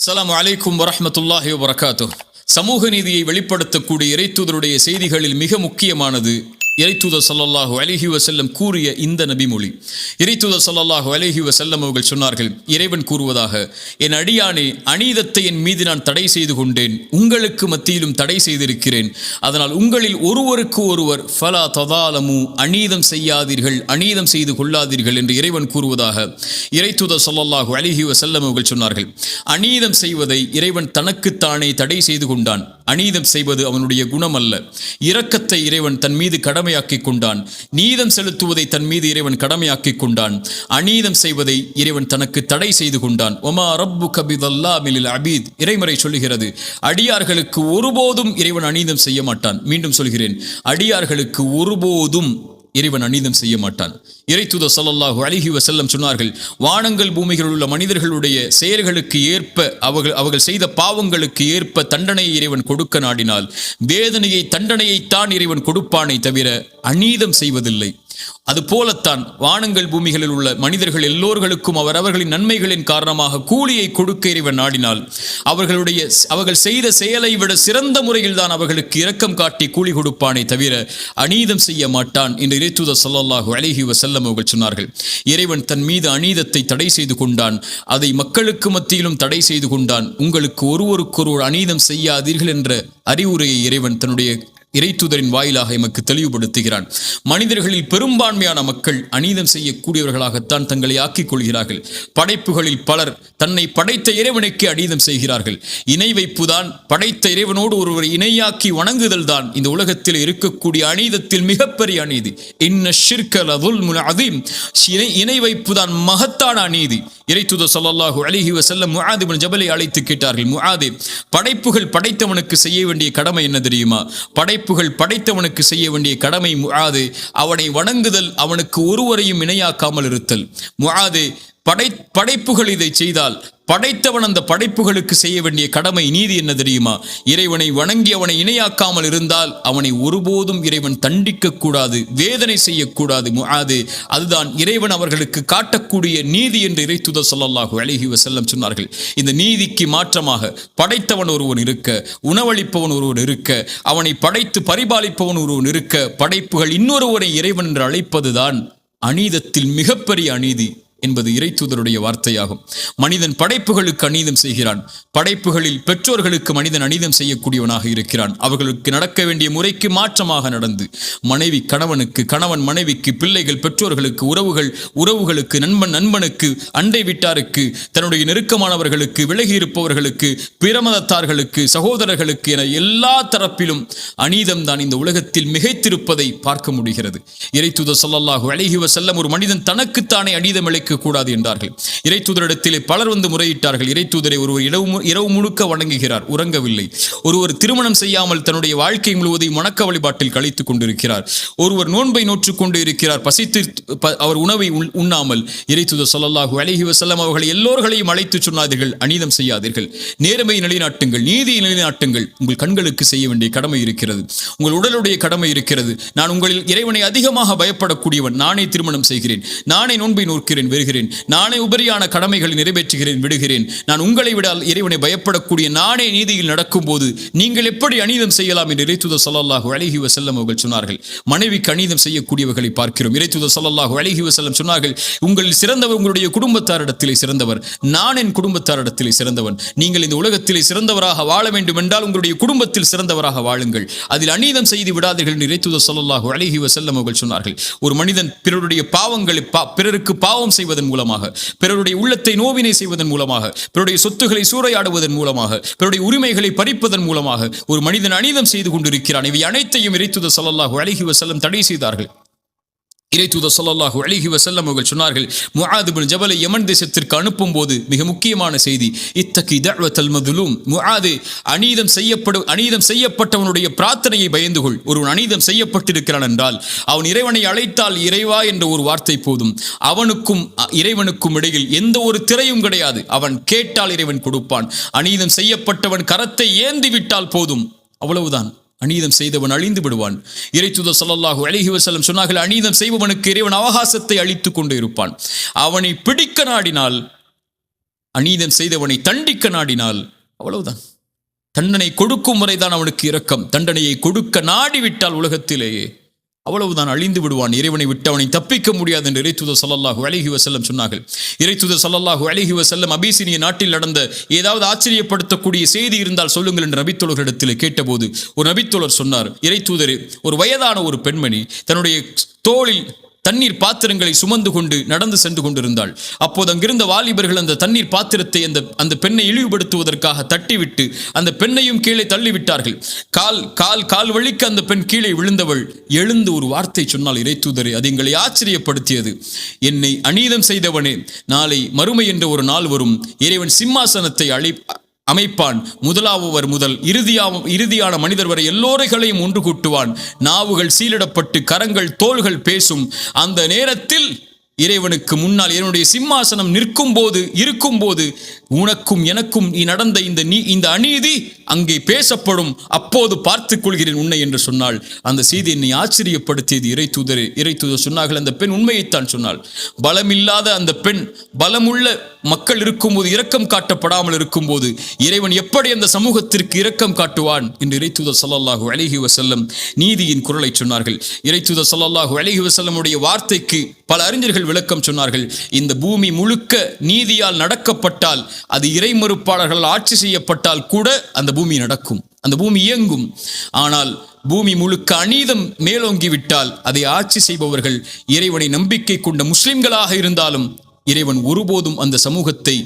அஸ்ஸலாமு அலைக்கும் வரஹ்மத்துல்லாஹி வபரகாத்துஹ். சமூக நீதியை வெளிப்படுத்தக்கூடிய இறைத்தூதருடைய செய்திகளில் மிக முக்கியமானது இறைத்தூதர் ஸல்லல்லாஹு அலைஹி வஸல்லம் கூறிய இந்த நபிமொழி. இறைத்தூதர் ஸல்லல்லாஹு அலைஹி வஸல்லம் அவர்கள் சொன்னார்கள், இறைவன் கூறுவதாக, என் அடியானே, அநீதத்தை என் மீது நான் தடை செய்து கொண்டேன், உங்களுக்கு மத்தியிலும் தடை செய்திருக்கிறேன். அதனால் உங்களில் ஒருவருக்கு ஒருவர் ஃபலா ததாலமு, அநீதம் செய்யாதீர்கள், அநீதம் செய்து கொள்ளாதீர்கள் என்று இறைவன் கூறுவதாக இறைத்தூதர் ஸல்லல்லாஹு அலைஹி வஸல்லம் அவர்கள் சொன்னார்கள். அநீதம் செய்வதை இறைவன் தனக்குத்தானே தடை செய்து கொண்டான். அநீதம் செய்வது அவனுடைய குணம் அல்ல. இரக்கத்தை இறைவன் தன் மீது கடமையாக்கிக் கொண்டான். நீதம் செலுத்துவதை தன் மீது இறைவன் கடமையாக்கிக் கொண்டான். அநீதம் செய்வதை இறைவன் தனக்கு தடை செய்து கொண்டான். ஒமா ரப்புக பிதல்லாமில் அபீத், இறைமறை சொல்லுகிறது, அடியார்களுக்கு ஒருபோதும் இறைவன் அநீதம் செய்ய மாட்டான். மீண்டும் சொல்கிறேன், அடியார்களுக்கு ஒருபோதும் இறைவன் அநீதம் செய்ய மாட்டான். இறைத்தூதர் ஸல்லல்லாஹு அலைஹி வஸல்லம் சொன்னார்கள், வானங்கள் பூமிகளில் உள்ள மனிதர்களுடைய செயல்களுக்கு ஏற்ப அவர்கள் செய்த பாவங்களுக்கு ஏற்ப தண்டனையை இறைவன் கொடுக்க நாடினால் வேதனையை தண்டனையைத்தான் இறைவன் கொடுப்பானே தவிர அநீதம் செய்வதில்லை. அதுபோலத்தான் வானங்கள் பூமிகளில் உள்ள மனிதர்கள் எல்லோர்களுக்கும் அவரவர்களின் நன்மைகளின் காரணமாக கூலியை கொடுக்க இறைவன் நாடினால் அவர்கள் செய்த செயலை விட சிறந்த முறையில் தான் அவர்களுக்கு இரக்கம் காட்டி கூலி கொடுப்பானே தவிர அநீதம் செய்ய மாட்டான் என்று இறைத்தூதர் ஸல்லல்லாஹு அலைஹி வஸல்லம் அவர்கள் சொன்னார்கள். இறைவன் தன் மீது அநீதத்தை தடை செய்து கொண்டான். அதை மக்களுக்கு மத்தியிலும் தடை செய்து கொண்டான். உங்களுக்கு ஒருவருக்கொருவர் அநீதம் செய்யாதீர்கள் என்ற அறிவுரையை இறைவன் தன்னுடைய இறைத்தூதரின் வாயிலாக எமக்கு தெளிவுபடுத்துகிறான். மனிதர்களில் பெரும்பான்மையான மக்கள் அநீதம் செய்யக்கூடியவர்களாகத்தான் தங்களை ஆக்கிக் கொள்கிறார்கள். படைப்புகளில் பலர் தன்னை படைத்த இறைவனுக்கு அநீதம் செய்கிறார்கள். இணை வைப்புதான், படைத்த இறைவனோடு ஒருவரை இணையாக்கி வணங்குதல் தான் இந்த உலகத்தில் இருக்கக்கூடிய அநீதத்தில் மிகப்பெரிய அநீதி. இன்ன ஷிர்க லதுல்முன் அதீம், இணை வைப்புதான் மகத்தான அநீதி. இறைத்தூதர் ஸல்லல்லாஹு அலைஹி வஸல்லம் முஆத் இப்னு ஜபலை அழைத்து கேட்டார்கள், முஆதே, படைப்புகள் படைத்தவனுக்கு செய்ய வேண்டிய கடமை என்ன தெரியுமா? படைப்புகள் படைத்தவனுக்கு செய்ய வேண்டிய கடமை முஆதே, அவனை வணங்குதல், அவனுக்கு ஒருவரையும் இணையாக்காமல் இருத்தல். முஆதே, படைப்புகள் இதை செய்தால் படைத்தவன் அந்த படைப்புகளுக்கு செய்ய வேண்டிய கடமை நீதி என்ன தெரியுமா? இறைவனை வணங்கி அவனை இணையாக்காமல் இருந்தால் அவனை ஒருபோதும் இறைவன் தண்டிக்க கூடாது, வேதனை செய்யக்கூடாது. முஆதே, அதுதான் இறைவன் அவர்களுக்கு காட்டக்கூடிய நீதி என்று இறைத்தூதர் ஸல்லல்லாஹு அலைஹி வஸல்லம் சொன்னார்கள். இந்த நீதிக்கு மாற்றமாக படைத்தவன் ஒருவன் இருக்க, உணவளிப்பவன் ஒருவன் இருக்க, அவனை படைத்து பரிபாலிப்பவன் ஒருவன் இருக்க, படைப்புகள் இன்னொருவரை இறைவன் என்று அழைப்பதுதான் அநீதத்தில் மிகப்பெரிய அநீதி என்பது இறைத்தூதருடைய வார்த்தையாகும். மனிதன் படைப்புகளுக்கு அநீதம் செய்கிறான். படைப்புகளில் பெற்றோர்களுக்கு மனிதன் அநீதம் செய்யக்கூடியவனாக இருக்கிறான். அவர்களுக்கு நடக்க வேண்டிய முறைக்கு மாற்றமாக நடந்து மனைவி கணவனுக்கு, கணவன் மனைவிக்கு, பிள்ளைகள் பெற்றோர்களுக்கு, உறவுகளுக்கு, நண்பனுக்கு, அண்டை வீட்டாருக்கு, தன்னுடைய நெருக்கமானவர்களுக்கு, விலகி இருப்பவர்களுக்கு, பிரமதத்தார்களுக்கு, சகோதரர்களுக்கு என எல்லா தரப்பிலும் அநீதம் தான் இந்த உலகத்தில் மிகைத்திருப்பதை பார்க்க முடிகிறது. இறைத்தூதர் ஸல்லல்லாஹு அலைஹி வஸல்லம் ஒரு மனிதன் தனக்குத்தானே அநீதம் கூடாது என்றார்கள். இறைத்தூதரிடத்திலே பலர் வந்து முறையிட்டார்கள், இறைத்தூதரை, ஒருவர் இரவு முழுக்க வணங்குகிறார், உறங்கவில்லை. ஒருவர் திருமணம் செய்யாமல் தன்னுடைய வாழ்க்கை முழுவதையும் வணக்க வழிபாட்டில் கழித்துக் கொண்டிருக்கிறார். ஒருவர் நோன்பை நோற்றுக் கொண்டு இருக்கிறார், பசித்து அவர் உணவை உண்ணாமல். இறைத்தூதர் ஸல்லல்லாஹு அலைஹி வஸல்லம் அவர்கள் எல்லோர்களையும் அழைத்து சொன்னார்கள், அநீதம் செய்யாதீர்கள், நேர்மையை நிலைநாட்டுங்கள், நீதியை நிலைநாட்டுங்கள். உங்கள் கண்களுக்கு செய்ய வேண்டிய கடமை இருக்கிறது, உங்கள் உடலுடைய கடமை இருக்கிறது. நான் உங்களில் இறைவனை அதிகமாக பயப்படக்கூடியவன், நானே திருமணம் செய்கிறேன், நானே நோன்பை நோக்கிறேன், வருகிறேன், நானே உபரியான கடமைகளை நிறைவேற்றுகிறேன், விடுகிறேன். நான் உங்களை விட இறைவனை பயப்படக்கூடிய நானே நீதியில் நடக்கும் போது நீங்கள் எப்படி அநீதம் செய்யலாம் என்று இறைத்தூதர் ஸல்லல்லாஹு அலைஹி வஸல்லம் அவர்கள் சொன்னார்கள். மனைவிக்கு அநீதம் செய்யக்கூடியவர்களை பார்க்கிறோம். இறைத்தூதர் ஸல்லல்லாஹு அலைஹி வஸல்லம் சொன்னார்கள், உங்களில் சிறந்தவர் உங்களுடைய குடும்பத்தாரிடத்திலே சிறந்தவர், நான் என் குடும்பத்தாரிடத்திலே சிறந்தவன். நீங்கள் இந்த உலகத்திலே சிறந்தவராக வாழ வேண்டும் என்றால் உங்களுடைய குடும்பத்தில் சிறந்தவராக வாழுங்கள், அதில் அநீதம் செய்து விடாதீர்கள் என்று இறைத்தூதர் ஸல்லல்லாஹு அலைஹி வஸல்லம் அவர்கள் சொன்னார்கள். ஒரு மனிதன் பிறருடைய பாவங்களை, பிறருக்கு பாவம் செய்வதன் மூலமாக, பிறருடைய உள்ளத்தை நோவினை செய்வதன் மூலமாக, பிறருடைய சொத்துக்களை சூறையாடுவதன் மூலமாக, பிறருடைய உரிமைகளை பறிப்பதன் மூலமாக ஒரு மனிதன் அநீதம் செய்து கொண்டிருக்கிறான். இவை அனைத்தையும் இறைத்தூதர் ஸல்லல்லாஹு அலைஹி வஸல்லம் தடை செய்தார்கள். இறைத்தூதர் ஸல்லல்லாஹு அலைஹி வஸல்லம் அவர்கள் சொன்னார்கள், முஆத் இப்னு ஜபலை யமன் தேசத்திற்கு அனுப்பும் போது மிக முக்கியமான செய்தி, இத்தகி தஅவத்தல் மதுலூம், முஆதே, அநீதம் செய்யப்பட்டவனுடைய பிரார்த்தனையை பயந்து கொள். ஒருவன் அநீதம் செய்யப்பட்டிருக்கிறான் என்றால் அவன் இறைவனை அழைத்தால் இறைவா என்ற ஒரு வார்த்தை போதும். அவனுக்கும் இறைவனுக்கும் இடையில் எந்த ஒரு திரையும் கிடையாது. அவன் கேட்டால் இறைவன் கொடுப்பான். அநீதம் செய்யப்பட்டவன் கரத்தை ஏந்தி விட்டால் போதும், அவ்வளவுதான். அநீதம் செய்தவன் அழிந்து விடுவான். இறைத்தூதர் ஸல்லல்லாஹு அலைஹி வஸல்லம் சொன்னார்கள், அநீதம் செய்பவனுக்கு இறைவன் அவகாசத்தை அளித்துக் கொண்டு இருப்பான். அவனை பிடிக்க நாடினால் அநீதம் செய்தவனை தண்டிக்க நாடினால் அவ்வளவுதான். தண்டனை கொடுக்கும் வரைதான் அவனுக்கு இரக்கம். தண்டனையை கொடுக்க நாடிவிட்டால் உலகத்திலேயே அவ்வளவுதான், அழிந்து விடுவான். இறைவனை விட்டு அவனை தப்பிக்க முடியாது என்று இறைத்தூதர் ஸல்லல்லாஹு அலைஹி வஸல்லம் சொன்னார்கள். இறைத்தூதர் ஸல்லல்லாஹு அலைஹி வஸல்லம் அபிசீனிய நாட்டில் நடந்த ஏதாவது ஆச்சரியப்படுத்தக்கூடிய செய்தி இருந்தால் சொல்லுங்கள் என்று நபித்தோழர்களிடத்தில் கேட்டபோது ஒரு நபித்தோழர் சொன்னார், இறைத்தூதரே, ஒரு வயதான ஒரு பெண்மணி தன்னுடைய தோளில் தண்ணீர் பாத்திரங்களை சுமந்து கொண்டு நடந்து சென்று கொண்டிருந்தாள். அப்போது அங்கிருந்த வாலிபர்கள் அந்த தண்ணீர் பாத்திரத்தை அந்த பெண்ணை இழிவுபடுத்துவதற்காக தட்டிவிட்டு அந்த பெண்ணையும் கீழே தள்ளிவிட்டார்கள். கால் வழிக்கு அந்த பெண் கீழே விழுந்தவள் எழுந்து ஒரு வார்த்தை சொன்னால், இறைத்தூதரே, அது எங்களை ஆச்சரியப்படுத்தியது. என்னை அநீதம் செய்தவனே, நாளை மறுமை என்ற ஒரு நாள் வரும். இறைவன் சிம்மாசனத்தை அமைப்பான். முதலாவவர் முதல் இறுதியான மனிதர் வரை எல்லோரைகளையும் ஒன்று கூட்டுவான். நாவுகள் சீலிடப்பட்டு கரங்கள் தோள்கள் பேசும். அந்த நேரத்தில் இறைவனுக்கு முன்னால் என்னுடைய சிம்மாசனம் இருக்கும்போது உனக்கும் எனக்கும் நடந்த இந்த அநீதி அங்கே பேசப்படும். அப்போது பார்த்துக் கொள்கிறேன் உன்னை என்று சொன்னாள். அந்த செய்தி என்னை ஆச்சரியப்படுத்தியது. இறைத்தூதர் சொன்னார்கள், அந்த பெண் உண்மையைத்தான் சொன்னாள். பலமில்லாத அந்த பெண் பலமுள்ள மக்கள் இருக்கும்போது இரக்கம் காட்டப்படாமல் இருக்கும்போது இறைவன் எப்படி அந்த சமூகத்திற்கு இரக்கம் காட்டுவான் என்று இறைத்தூதர் ஸல்லல்லாஹு அலைஹி வஸல்லம் நீதியின் குரலை சொன்னார்கள். இறைத்தூதர் ஸல்லல்லாஹு அலைஹி வஸல்லமுடைய வார்த்தைக்கு பல அறிஞர்கள் விளக்கம் சொன்னார்கள். இந்த பூமி முழுக்க நீதியால் நடக்கப்பட்டால், அது இறை மறுப்பாளர்கள் ஆட்சி செய்யப்பட்டால் கூட அந்த பூமி நடக்கும், அந்த பூமி இயங்கும். ஆனால் பூமி முழுக்க அநீதம் மேலோங்கிவிட்டால் அதை ஆட்சி செய்பவர்கள் இறைவனை நம்பிக்கை கொண்ட முஸ்லிம்களாக இருந்தாலும் இறைவன் ஒருபோதும் அந்த சமூகத்தை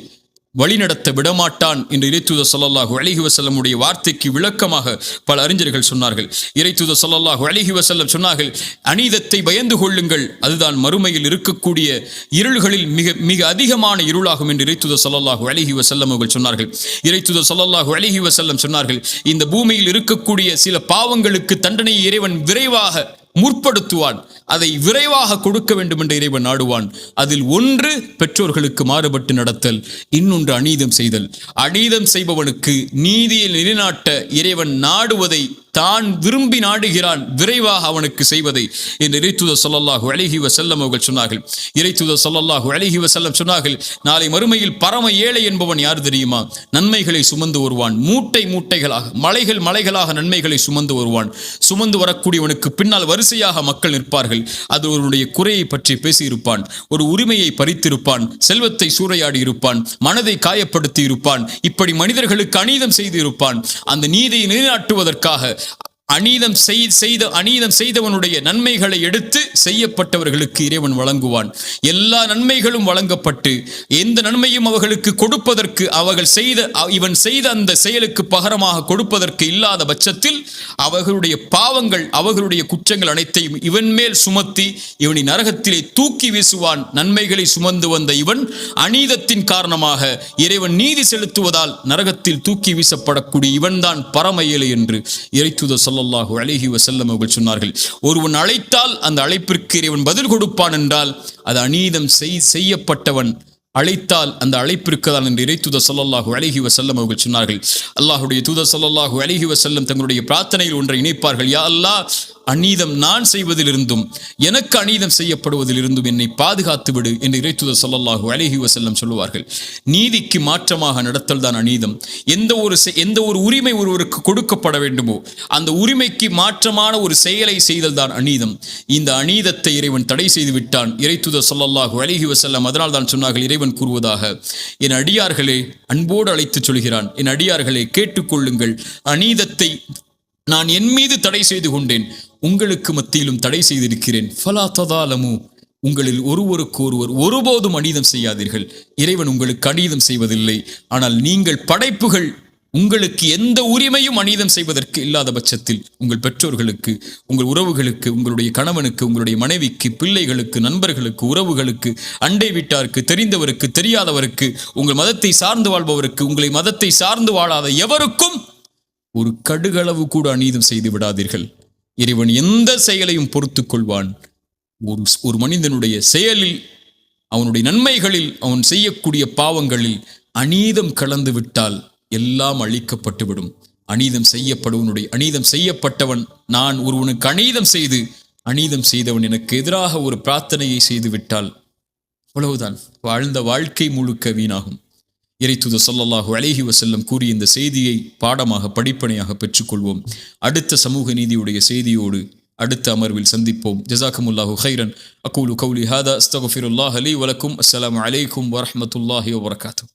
வழிநடத்த விடமாட்டான் என்று இறைத்தூதர் ஸல்லல்லாஹு அலைஹி வஸல்லமுடைய வார்த்தைக்கு விளக்கமாக பல அறிஞர்கள் சொன்னார்கள். இறைத்தூதர் ஸல்லல்லாஹு அலைஹி வஸல்லம் சொன்னார்கள், அநீதத்தை பயந்து கொள்ளுங்கள், அதுதான் மறுமையில் இருக்கக்கூடிய இருள்களில் மிக மிக அதிகமான இருளாகும் என்று இறைத்தூதர் ஸல்லல்லாஹு அலைஹி வஸல்லம் அவர்கள் சொன்னார்கள். இறைத்தூதர் ஸல்லல்லாஹு அலைஹி வஸல்லம் சொன்னார்கள், இந்த பூமியில் இருக்கக்கூடிய சில பாவங்களுக்கு தண்டனையை இறைவன் விரைவாக முற்படுத்துவான். அதை விரைவாக கொடுக்க வேண்டும் என்று இறைவன் நாடுவான். அதில் ஒன்று பெற்றோர்களுக்கு மாறுபட்டு நடத்தல், இன்னொன்று அநீதம் செய்தல். அநீதம் செய்பவனுக்கு நீதியை நிலைநாட்ட இறைவன் நாடுவதை தான் விரும்பி நாடுகிறான், விரைவாக அவனுக்கு செய்வதை என்று இறைத்தூதர் ஸல்லல்லாஹு அலைஹி வஸல்லம் அவர்கள் சொன்னார்கள். இறைத்தூதர் ஸல்லல்லாஹு அலைஹி வஸல்லம் சொன்னார்கள், நாளை மறுமையில் பரம ஏழை என்பவன் யார் தெரியுமா? நன்மைகளை சுமந்து வருவான், மூட்டைகளாக மலைகளாக நன்மைகளை சுமந்து வருவான். சுமந்து வரக்கூடியவனுக்கு பின்னால் வரிசையாக மக்கள் நிற்பார்கள். அது அவருடைய குறையை பற்றி பேசியிருப்பான், ஒரு உரிமையை பறித்திருப்பான், செல்வத்தை சூறையாடி இருப்பான், மனதை காயப்படுத்தி இருப்பான், இப்படி மனிதர்களுக்கு அநீதம் செய்து இருப்பான். அந்த நீதியை நிலைநாட்டுவதற்காக அநீதம் செய்தவனுடைய நன்மைகளை எடுத்து செய்யப்பட்டவர்களுக்கு இறைவன் வழங்குவான். எல்லா நன்மைகளும் வழங்கப்பட்டு எந்த நன்மையும் அவர்களுக்கு கொடுப்பதற்கு இவன் செய்த அந்த செயலுக்கு பகரமாக கொடுப்பதற்கு இல்லாத பட்சத்தில் அவர்களுடைய பாவங்கள் அவர்களுடைய குற்றங்கள் அனைத்தையும் இவன் மேல் சுமத்தி இவனை நரகத்திலே தூக்கி வீசுவான். நன்மைகளை சுமந்து வந்த இவன் அநீதத்தின் காரணமாக இறைவன் நீதி செலுத்துவதால் நரகத்தில் தூக்கி வீசப்படக்கூடிய இவன்தான் பரம ஏழை என்று இறைத்தூதர் ஸல்லல்லாஹு அலைஹி வஸல்லம் அவர்கள் சொன்னார்கள். ஒருவன் அழைத்தால் அந்த அழைப்பிற்கு இறைவன் பதில் கொடுப்பான் என்றால் அது அநீதம் செய்யப்பட்டவன் அழைத்தால் அந்த அழைப்பிற்கு தான் என்று இறைத்தூதர் ஸல்லல்லாஹு அலைஹி வஸல்லம் அவர்கள் சொன்னார்கள். அல்லாஹ்வுடைய தூதர் ஸல்லல்லாஹு அலைஹி வஸல்லம் தங்களுடைய பிரார்த்தனையில் ஒன்றை இணைப்பார்கள், யா அல்லாஹ், அநீதம் நான் செய்வதிலிருந்தும் எனக்கு அநீதம் செய்யப்படுவதிலிருந்தும் என்னை பாதுகாத்து விடு என்று இறைத்தூதர் ஸல்லல்லாஹு அலைஹி வஸல்லம் சொல்லுவார்கள். நீதிக்கு மாற்றமாக நடத்தல் தான் அநீதம். எந்த ஒரு உரிமை ஒருவருக்கு கொடுக்கப்பட வேண்டுமோ அந்த உரிமைக்கு மாற்றமான ஒரு செயலை செய்தல் தான் அநீதம். இந்த அநீதத்தை இறைவன் தடை செய்து விட்டான். இறைத்தூதர் ஸல்லல்லாஹு அலைஹி வஸல்லம் அதனால் தான் சொன்னார்கள், இறைவன் கூறுவதாக, என் அடியார்களே, அன்போடு அழைத்து சொல்கிறான், என் அடியார்களே கேட்டுக்கொள்ளுங்கள், அநீதத்தை நான் என் மீது தடை செய்து கொண்டேன், உங்களுக்கு மத்தியிலும் தடை செய்திருக்கிறேன். ஃபலா ததாலமு, உங்களில் ஒருவருக்கு ஒருவர் ஒருபோதும் அநீதம் செய்யாதீர்கள். இறைவன் உங்களுக்கு அநீதம் செய்வதில்லை. ஆனால் நீங்கள் படைப்புகள் உங்களுக்கு எந்த உரிமையும் அநீதம் செய்வதற்கு இல்லாத பட்சத்தில் உங்கள் பெற்றோர்களுக்கு, உங்கள் உறவுகளுக்கு, உங்களுடைய கணவனுக்கு, உங்களுடைய மனைவிக்கு, பிள்ளைகளுக்கு, நண்பர்களுக்கு, உறவுகளுக்கு, அண்டை வீட்டாருக்கு, தெரிந்தவருக்கு, தெரியாதவருக்கு, உங்கள் மதத்தை சார்ந்து வாழ்பவருக்கு, உங்களை மதத்தை சார்ந்து வாழாத எவருக்கும் ஒரு கடுகளவு கூட அநீதம் செய்து விடாதீர்கள். இறைவன் எந்த செயலையும் பொறுத்து கொள்வான். ஒரு மனிதனுடைய செயலில், அவனுடைய நன்மைகளில், அவன் செய்யக்கூடிய பாவங்களில் அநீதம் கலந்து விட்டால் எல்லாம் அழிக்கப்பட்டுவிடும். அநீதம் செய்யப்பட்டவன், நான் ஒருவனுக்கு அநீதம் செய்தவன் எனக்கு எதிராக ஒரு பிரார்த்தனையை செய்து விட்டால் அவ்வளவுதான், வாழ்ந்த வாழ்க்கை முழுக்க வீணாகும். இறைத்தூதர் ஸல்லல்லாஹு அலைஹி வஸல்லம் கூறிய இந்த செய்தியை பாடமாக படிப்பனையாக பெற்றுக்கொள்வோம். அடுத்த சமூக நீதியுடைய செய்தியோடு அடுத்த அமர்வில் சந்திப்போம். ஜஸாக்குமுல்லாஹு கைரன். அகூலு கௌலி ஹாதா அஸ்தக்ஃபிருல்லாஹ் லீ வலக்கும். அஸ்ஸலாமு அலைக்கும் வரஹ்மத்துல்லாஹி வபரகாத்துஹு.